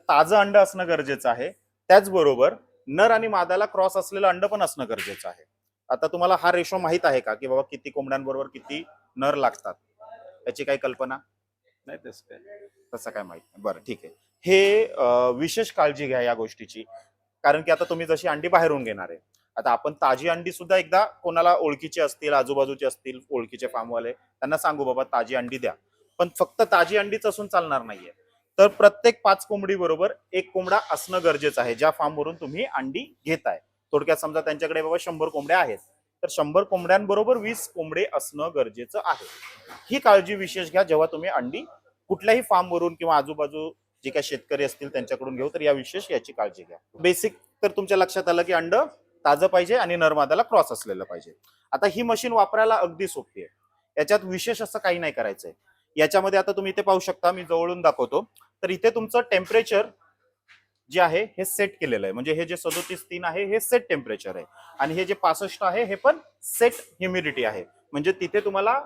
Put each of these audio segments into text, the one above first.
ताजं अंड असणं गरजेचं आहे. त्याचबरोबर नर आणि मादाला क्रॉस असलेलं अंड पण असणं गरजेचं आहे. आता तुम्हाला हा रेशो माहित आहे का, की बाबा किती कोंबड्यांबरोबर किती नर लागतात? याची काही कल्पना नाही? तसं काय माहित नाही. बरं, ठीक आहे. हे विशेष काळजी घ्या या गोष्टीची, कारण की आता तुम्ही जशी अंडी बाहेरून घेणार आहे, आता आपण ताजी अंडी सुद्धा एकदा कोणाला ओळखीचे असतील, आजूबाजूचे असतील ओळखीचे फार्मवाले, त्यांना सांगू बाबा ताजी अंडी द्या. पण फक्त ताजी अंडीच असून चालणार नाहीये. तर प्रत्येक 5 कोंबडी बरोबर एक कोंबडा असणं गरजेचं आहे, ज्या फार्मवरून तुम्ही अंडी घेताय. थोडक्यात समजा त्यांच्याकडे बाबा 100 कोंबड्या आहेत, तर 100 कोंबड्यांबरोबर 20 कोंबडे असणं गरजेचं आहे. ही काळजी विशेष घ्या जेव्हा तुम्ही अंडी कुठल्याही फार्मवरून किंवा आजूबाजू जे काही शेतकरी असतील त्यांच्याकडून घेऊ, तर या विशेष याची काळजी घ्या. बेसिक तर तुमच्या लक्षात आलं की अंड ताजं पाहिजे आणि नरमादाला क्रॉस असलेलं पाहिजे. आता ही मशीन वापरायला अगदी सोपी आहे. याच्यात विशेष असं काही नाही करायचंय. याच्यामध्ये आता तुम्ही इथे पाहू शकता, मी जवळून दाखवतो. तर इथे तुमचं टेम्परेचर जे आहे हे सेट केलेलं आहे. म्हणजे हे जे 37.3 आहे हे सेट टेम्परेचर आहे आणि हे जे 65 आहे हे पण सेट ह्युमिडिटी आहे. म्हणजे तिथे तुम्हाला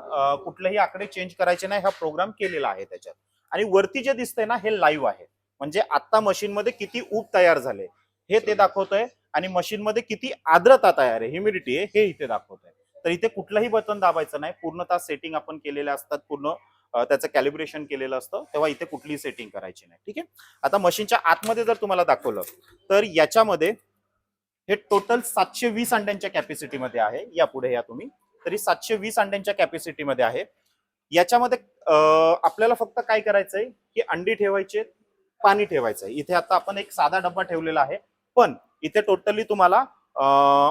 कुठलेही आकडे चेंज करायचे नाही, हा प्रोग्राम केलेला आहे त्याच्यात. आणि वरती जे दिसतंय ना हे लाईव्ह आहे, म्हणजे आता मशीन मध्ये किती ऊब तयार झाले हे ते दाखवतंय आणि मशीन मध्ये किती आर्द्रता तयार आहे, ह्युमिडिटी आहे, हे इथे दाखवतंय. तर इथे कुठलंही बटन दाबायचं नाही, पूर्णतः सेटिंग आपण केलेले असतात, पूर्ण त्याचं कॅलिब्रेशन केलेलं असतं, तेव्हा इथे कुठलीही सेटिंग करायची नाही. ठीक आहे. आता मशीनच्या आतमध्ये जर तुम्हाला दाखवलं तर याच्यामध्ये हे टोटल 720 अंड्यांच्या कॅपॅसिटीमध्ये आहे. या पुढे या तुम्ही, तरी 720 अंड्यांच्या कॅपॅसिटीमध्ये आहे. याच्यामध्ये आपल्याला फक्त काय करायचंय की अंडी ठेवायचे, पाणी ठेवायचंय. इथे आता आपण एक साधा डब्बा ठेवलेला आहे, पण इथे टोटली तुम्हाला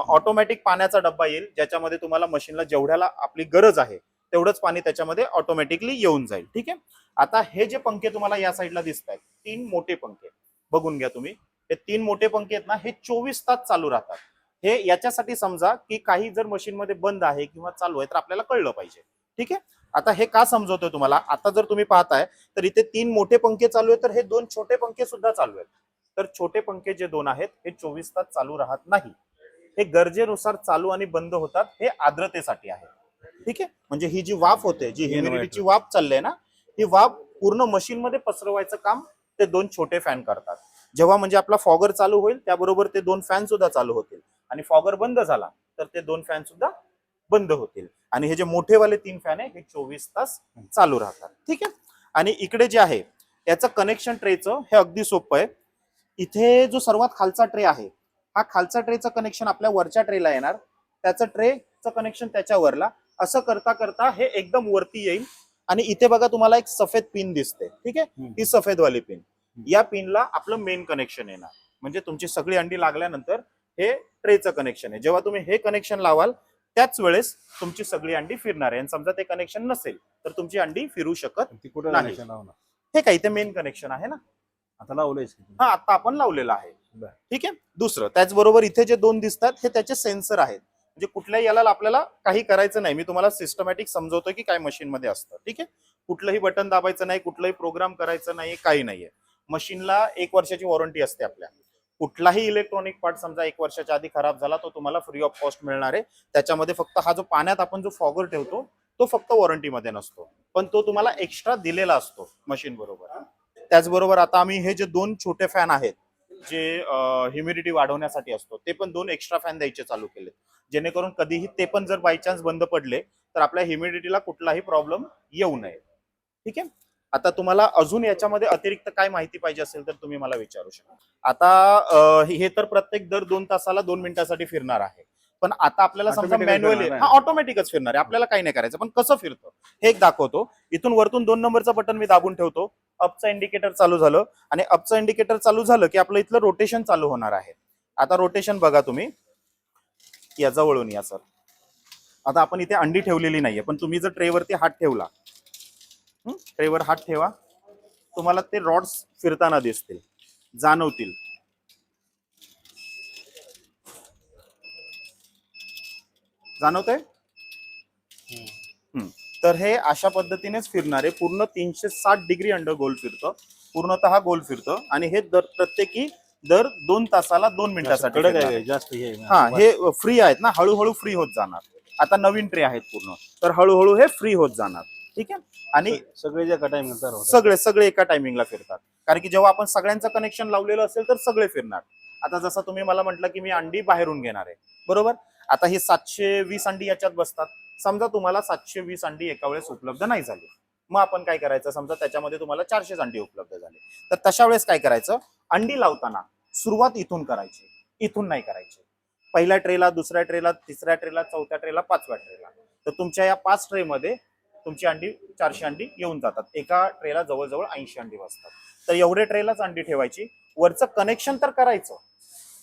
ऑटोमॅटिक पाण्याचा डब्बा येईल, ज्याच्यामध्ये तुम्हाला मशीनला जेवढ्याला आपली गरज आहे तेवढंच पाणी त्याच्यामध्ये ऑटोमॅटिकली येऊन जाईल. ठीक आहे. आता हे जे पंखे तुम्हाला या साईडला दिसत आहेत, 3 मोठे पंखे बघून घ्या तुम्ही. हे 3 मोठे पंखे आहेत ना, हे 24 तास चालू राहतात. हे याच्यासाठी समजा की काही जर मशीन मध्ये बंद आहे किंवा चालू आहे तर आपल्याला कळलं पाहिजे. ठीक आहे. आता हे का समजवतोय तुम्हाला, आता जर तुम्ही पाहताय तर इथे 3 मोठे पंखे चालू आहेत, तर हे 2 छोटे पंखे सुद्धा चालू आहेत. तर छोटे पंखे जे 2 आहेत हे 24 तास चालू राहत नाही, हे गरजेनुसार चालू आणि बंद होतात. हे आर्द्रतेसाठी आहे. ठीक आहे. म्हणजे ही जी वाफ होते, जी ह्युमिडिटीची वाफ चालली ना, ही वाफ पूर्ण मशीन मध्ये पसरवायचं काम ते 2 छोटे फॅन करतात. जेव्हा म्हणजे आपला फॉगर चालू होईल त्याबरोबर ते 2 फॅन सुद्धा चालू होतील आणि फॉगर बंद झाला तर ते 2 फॅन सुद्धा बंद होतील. आणि हे जे मोठेवाले 3 फॅन आहे हे 24 तास चालू राहतात. ठीक आहे. आणि इकडे जे आहे याचं कनेक्शन ट्रेचं हे अगदी सोपं आहे. इथे जो सर्वात खालचा ट्रे आहे, हा खालचा ट्रेचं कनेक्शन आपल्या वरच्या ट्रेला येणार, त्याचं ट्रेचं कनेक्शन त्याच्यावरला, असं करता करता हे एकदम वरती येईल. आणि इथे बघा तुम्हाला एक सफेद पिन दिसते. ठीक आहे. ही सफेदवाली पिन, या पिनला आपलं मेन कनेक्शन येणार. म्हणजे तुमची सगळी अंडी लागल्यानंतर हे ट्रेचं कनेक्शन आहे. जेव्हा तुम्ही हे कनेक्शन लावाल त्याच वेळेस तुमची सगळी अंडी फिरणार आहे. आणि समजा ते कनेक्शन नसेल तर तुमची अंडी फिरू शकत नाही. हे काय इथे मेन कनेक्शन आहे ना, आता लावलंय. हा आता आपण लावलेलं आहे. ठीक आहे. दुसरं त्याचबरोबर इथे जे 2 दिसतात हे त्याचे सेन्सर आहेत. म्हणजे कुठल्याही याला आपल्याला काही करायचं नाही, मी तुम्हाला सिस्टमॅटिक समजवतोय की काय मशीन मध्ये असतं. ठीक आहे. कुठलंही बटन दाबायचं नाही, कुठलंही प्रोग्राम करायचं नाही, काही नाहीये. मशीनला 1 वर्षाची वॉरंटी असते आपल्या. कुठलाही इलेक्ट्रॉनिक पार्ट समजा 1 वर्षाच्या आधी खराब झाला तो तुम्हाला फ्री ऑफ कॉस्ट मिळणार आहे. त्याच्यामध्ये फक्त हा जो पाण्यात आपण जो फॉगर ठेवतो तो फक्त वॉरंटीमध्ये नसतो, पण तो तुम्हाला एक्स्ट्रा दिलेला असतो मशीन बरोबर. त्याचबरोबर आता आम्ही हे जे 2 छोटे फॅन आहेत जे ह्युमिडिटी वाढवण्यासाठी असतो, ते पण 2 एक्स्ट्रा फॅन द्यायचे चालू केले, जेणेकरून कधीही ते पण जर बाय चान्स बंद पडले तर आपल्या ह्युमिडिटीला कुठलाही प्रॉब्लेम येऊ नये. ठीक आहे. आता तुम्हाला अजून याच्यामध्ये अतिरिक्त काय माहिती पाहिजे असेल तर तुम्ही मला विचारू शकता. आता हे तर प्रत्येक दर 2 तासाला 2 मिनिटासाठी फिरणार आहे, पण आता आपल्याला समजा मॅन्युअली, हा ऑटोमॅटिकच फिरणार आहे, आपल्याला काही नाही करायचं. पण कसं फिरतं हे एक दाखवतो. इथून वरतून 2 नंबरचं बटन मी दाबून ठेवतो, अपचं इंडिकेटर चालू झालं आणि अपचं इंडिकेटर चालू झालं की आपलं इथलं रोटेशन चालू होणार आहे. आता रोटेशन बघा तुम्ही, या जवळून या सर. आता आपण इथे अंडी ठेवलेली नाहीये, पण तुम्ही जर ट्रेवरती हात ठेवला, ट्रेवर हात ठेवा, तुम्हाला ते रॉड्स फिरताना दिसतील, जाणवतील. जाणवतंय? तर हे अशा पद्धतीनेच फिरणार आहे. पूर्ण 360 डिग्री अंड गोल फिरतं, पूर्णतः गोल फिरतं आणि हे प्रत्येकी दर 2 तासाला 2 मिनिटासाठी. हा, हे फ्री आहेत ना, हळूहळू फ्री होत जाणार. आता नवीन ट्रे आहेत पूर्ण, तर हळूहळू हे फ्री होत जाणार. ठीक आहे. आणि सगळे एका टाइमिंगला सगळे सगळे एका टायमिंगला फिरतात, कारण की जेव्हा आपण सगळ्यांचं कनेक्शन लावलेलं असेल तर सगळे फिरणार. आता जसं तुम्ही मला म्हटलं की मी अंडी बाहेरून घेणार आहे, बरोबर. आता ही 720 अंडी याच्यात बसतात. समजा तुम्हाला 720 अंडी एका वेळेस उपलब्ध नाही झाली, मग आपण काय करायचं, समजा त्याच्यामध्ये तुम्हाला 400 अंडी उपलब्ध झाली, तर तशा वेळेस काय करायचं, अंडी लावताना सुरुवात इथून करायची, इथून नाही करायची. पहिल्या ट्रेला, दुसऱ्या ट्रेला, तिसऱ्या ट्रेला, चौथ्या ट्रेला, पाचव्या ट्रेला. तर तुमच्या या 5 ट्रेमध्ये तुमची अंडी 400 अंडी येऊन जातात. एका ट्रेला जवळजवळ 80 अंडी बसतात. तर एवढे ट्रेलाच अंडी ठेवायची. वरचं कनेक्शन तर करायचं,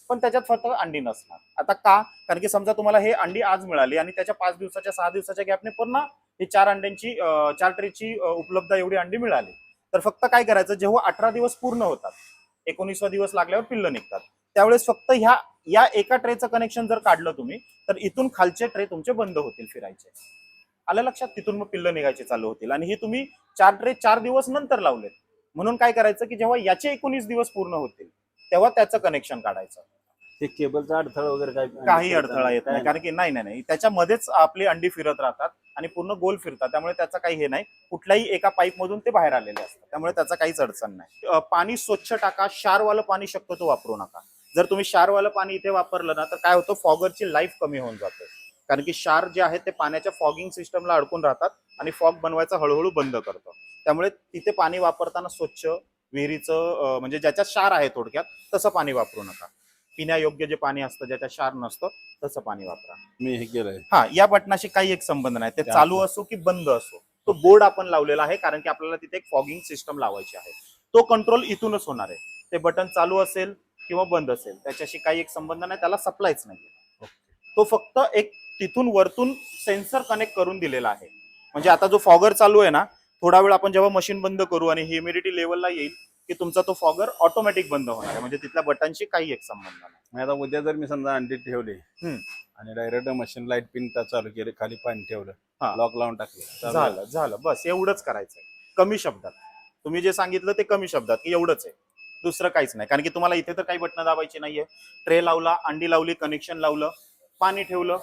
पण त्याच्यात फक्त अंडी नसणार. आता का, कारण की समजा तुम्हाला हे अंडी आज मिळाली आणि त्याच्या 5 दिवसाच्या 6 दिवसाच्या गॅपने पुन्हा हे 4 अंड्यांची 4 ट्रेची उपलब्ध एवढी अंडी मिळाली, तर फक्त काय करायचं, जेव्हा 18 दिवस पूर्ण होतात, 19वा दिवस लागल्यावर पिल्लं निघतात, त्यावेळेस फक्त या एका ट्रेचं कनेक्शन जर काढलं तुम्ही, तर इथून खालचे ट्रे तुमचे बंद होतील फिरायचे. आलं लक्षात, तिथून मग पिल्लं निघायचे चालू होतील. आणि ही तुम्ही 4 ट्रे 4 दिवस नंतर लावलेत, म्हणून काय करायचं की जेव्हा याचे 19 दिवस पूर्ण होतील तेव्हा त्याचं कनेक्शन काढायचं. ते केबलचा अडथळा वगैरे काही अडथळा येत नाही, कारण की नाही त्याच्यामध्येच आपली अंडी फिरत राहतात आणि पूर्ण गोल फिरतात, त्यामुळे त्याचा काही हे नाही. कुठल्याही एका पाईप मधून ते बाहेर आलेले असतात, त्यामुळे त्याचा काहीच अडचण नाही. पाणी स्वच्छ टाका, क्षारवालं पाणी शक्यतो वापरू नका. जर तुम्ही क्षारवालं पाणी इथे वापरलं ना, तर काय होतं, फॉगरची लाईफ कमी होऊन जाते, कारण की क्षार जे आहे ते पाण्याच्या फॉगिंग सिस्टमला अडकून राहतात आणि फॉग बनवायचा हळूहळू बंद करतं. त्यामुळे तिथे पाणी वापरताना स्वच्छ विहिरीचं म्हणजे ज्याच्यात क्षार आहे थोडक्यात तसं पाणी वापरू नका. पिण्यायोग्य जे पाणी असतं, ज्याच्यात क्षार नसतं, तसं पाणी वापरा. मी हे केलंय. हा, या बटनाशी काही एक संबंध नाही, ते चालू असो की बंद असो, तो बोर्ड आपण लावलेला आहे, कारण की आपल्याला तिथे एक फॉगिंग सिस्टम लावायची आहे. तो कंट्रोल इथूनच होणार आहे. ते बटन चालू असेल किंवा बंद असेल त्याच्याशी काही एक संबंध नाही, त्याला सप्लायच नाही. तो फक्त एक तिथून वरतून सेन्सर कनेक्ट करून दिलेला आहे. म्हणजे आता जो फॉगर चालू आहे ना, थोडा वेळ आपण जेव्हा मशीन बंद करू आणि ह्युमिडिटी लेवलला येईल की तुमचा तो फॉगर ऑटोमॅटिक बंद होणार आहे. म्हणजे तिथल्या बटनशी काही एक संबंध नाही. आता उद्या जर मी समजा अंडी ठेवली आणि डायरेक्ट मशीन लाईट पिन चालू केले, खाली पाणी ठेवलं, लॉक लावून टाकलं, झालं बस. एवढंच करायचंय, कमी शब्दात. तुम्ही जे सांगितलं ते कमी शब्दात, की एवढंच आहे, दुसरं काहीच नाही. कारण की तुम्हाला इथे तर काही बटन दाबायची नाहीये. ट्रे लावला, अंडी लावली, कनेक्शन लावलं, पाणी ठेवलं,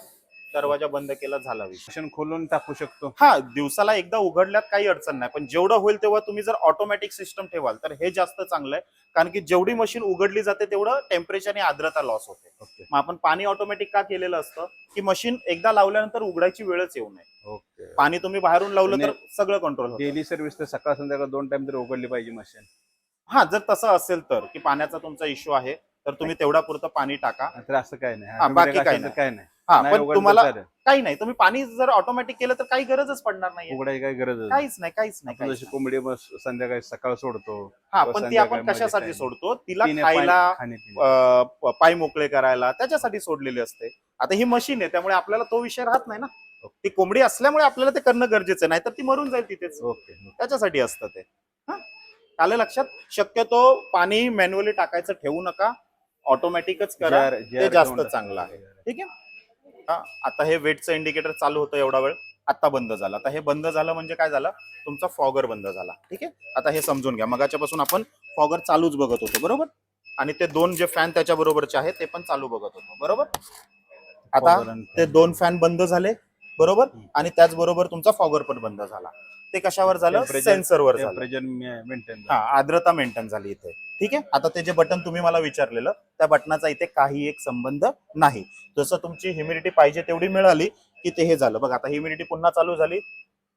दरवाजा बंद केला, झाला विषय. मशीन खोलून टाकू शकतो. हा, दिवसाला एकदा उघडल्यात काही अडचण नाही, पण जेवढं होईल तेव्हा तुम्ही जर ऑटोमॅटिक सिस्टम ठेवाल तर हे जास्त चांगलं आहे. कारण की जेवढी मशीन उघडली जाते तेवढं टेम्परेचर आणि आर्द्रता लॉस होते. मग आपण पाणी ऑटोमॅटिक का केलेलं असतं, की मशीन एकदा लावल्यानंतर उघडायची वेळच येऊ नये. पाणी तुम्ही बाहेरून लावलं तर सगळं कंट्रोल होतं. डेली सर्व्हिस तर सकाळ संध्याकाळ 2 टाइम तरी उघडली पाहिजे मशीन. हा, जर तसं असेल तर, की पाण्याचा तुमचा इश्यू आहे तर तुम्ही तेवढा पुरतं पाणी टाका. तर असं काही नाही, बाकी काही नाही. हा, पण तुम्हाला काही नाही, तुम्ही पाणी जर ऑटोमॅटिक केलं तर काही गरजच पडणार नाही, उघडायची काही गरज काहीच नाही. जशी कोंबडी संध्याकाळी सकाळ सोडतो. हा, पण ती आपण कशासाठी सोडतो, तिला खायला, पाय मोकळे करायला, त्याच्यासाठी सोडलेली असते. आता ही मशीन आहे त्यामुळे आपल्याला तो विषय राहत नाही ना. ती कोंबडी असल्यामुळे आपल्याला ते करणं गरजेचं नाही, तर ती मरून जाईल तिथेच. त्याच्यासाठी असतं ते. आलं लक्षात. शक्यतो पाणी मॅन्युअली टाकायचं ठेवू नका, ऑटोमॅटिकच करा, ते जास्त चांगलं आहे. ठीक आहे. आता हे वेटचं इंडिकेटर चालू होतं एवढा वेळ, आता बंद झालं. आता हे बंद झालं म्हणजे काय झालं, तुमचा फॉगर बंद झाला. ठीक आहे. आता हे समजून घ्या, मगाच्यापासून आपण फॉगर चालूच बघत होतो, बरोबर, आणि ते 2 जे फॅन त्याच्या बरोबरचे आहेत ते पण चालू बघत होतो, बरोबर. आता ते 2 फॅन बंद झाले, बरोबर, आणि त्याचबरोबर तुमचा फॉगर पण बंद झाला. ते कशावर झालं, सेन्सरवर झालं. आर्द्रता मेंटेन झाली इथे. ठीक आहे. आता ते जे बटन तुम्ही मला विचारलेलं, त्या बटनाचा इथे काही एक संबंध नाही. जसं तुमची ह्युमिडिटी पाहिजे तेवढी मिळाली की ते हे झालं बघा. आता ह्युमिडिटी पुन्हा चालू झाली,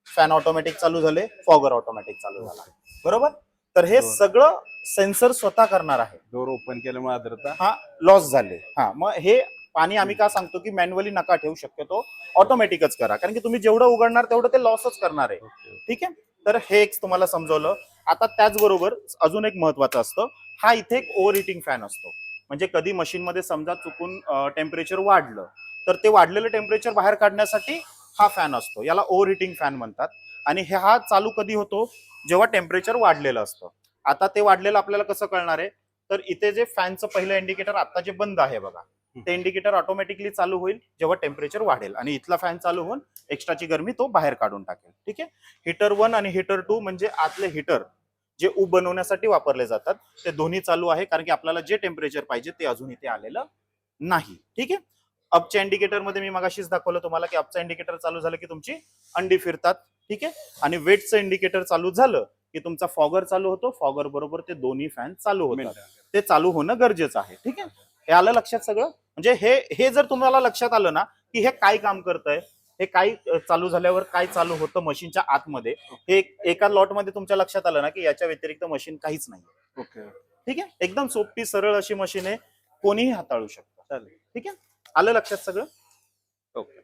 फॅन ऑटोमॅटिक चालू झाले, फॉगर ऑटोमॅटिक चालू झाला, बरोबर. तर हे सगळं सेन्सर स्वतः करणार आहे. डोर ओपन केल्यामुळे आर्द्रता लॉस झाले. मग हे पाणी आम्ही का सांगतो की मॅन्युअली नका ठेवू, शक्यतो ऑटोमॅटिकच करा, कारण की तुम्ही जेवढं उघडणार तेवढं ते लॉसच करणार आहे. ठीक आहे. तर हे एक तुम्हाला समजवलं. आता त्याचबरोबर अजून एक महत्वाचं असतं, हा इथे एक ओव्हर हिटिंग फॅन असतो. म्हणजे कधी मशीनमध्ये समजा चुकून टेम्परेचर वाढलं तर ते वाढलेलं टेम्परेचर बाहेर काढण्यासाठी हा फॅन असतो. याला ओव्हर हिटिंग फॅन म्हणतात. आणि हा चालू कधी होतो, जेव्हा टेम्परेचर वाढलेलं असतं. आता ते वाढलेलं आपल्याला कसं कळणार आहे, तर इथे जे फॅनचं पहिलं इंडिकेटर आता जे बंद आहे बघा, ते इंडिकेटर ऑटोमॅटिकली चालू होईल जेव्हा टेम्परेचर वाढेल, आणि इथला फॅन चालू होऊन एक्स्ट्राची गरमी तो बाहेर काढून टाकेल. ठीक आहे. हीटर 1 आणि हीटर 2 म्हणजे आतले हीटर जे ऊब बनवण्यासाठी वापरले जातात, ते दोन्ही चालू आहे, कारण की आपल्याला जे टेम्परेचर पाहिजे ते अजून इथे आलेलं नाही. ठीक आहे. अपच्या इंडिकेटर मध्ये मी मगाशीच दाखवलं तुम्हाला की अपचा इंडिकेटर चालू झालं की तुमची अंडी फिरतात, ठीक आहे. आणि वेटचं इंडिकेटर चालू झालं की तुमचा फॉगर चालू होतो, फॉगर बरोबर ते दोन्ही फॅन चालू होतात. ते चालू होणं गरजेचं आहे. ठीक आहे. हे आलं लक्षात सगळं. म्हणजे हे जर तुम्हाला लक्षात आलं ना की हे काय काम करतंय, हे काय चालू झाल्यावर काय चालू होतं मशीनच्या आतमध्ये, हे एका लॉटमध्ये तुमच्या लक्षात आलं ना की याच्या व्यतिरिक्त मशीन काहीच नाही. ओके. ठीक आहे. एकदम सोपी सरळ अशी मशीन आहे, कोणीही हाताळू शकतं. चालेल. ठीक आहे. आलं लक्षात सगळं. ओके.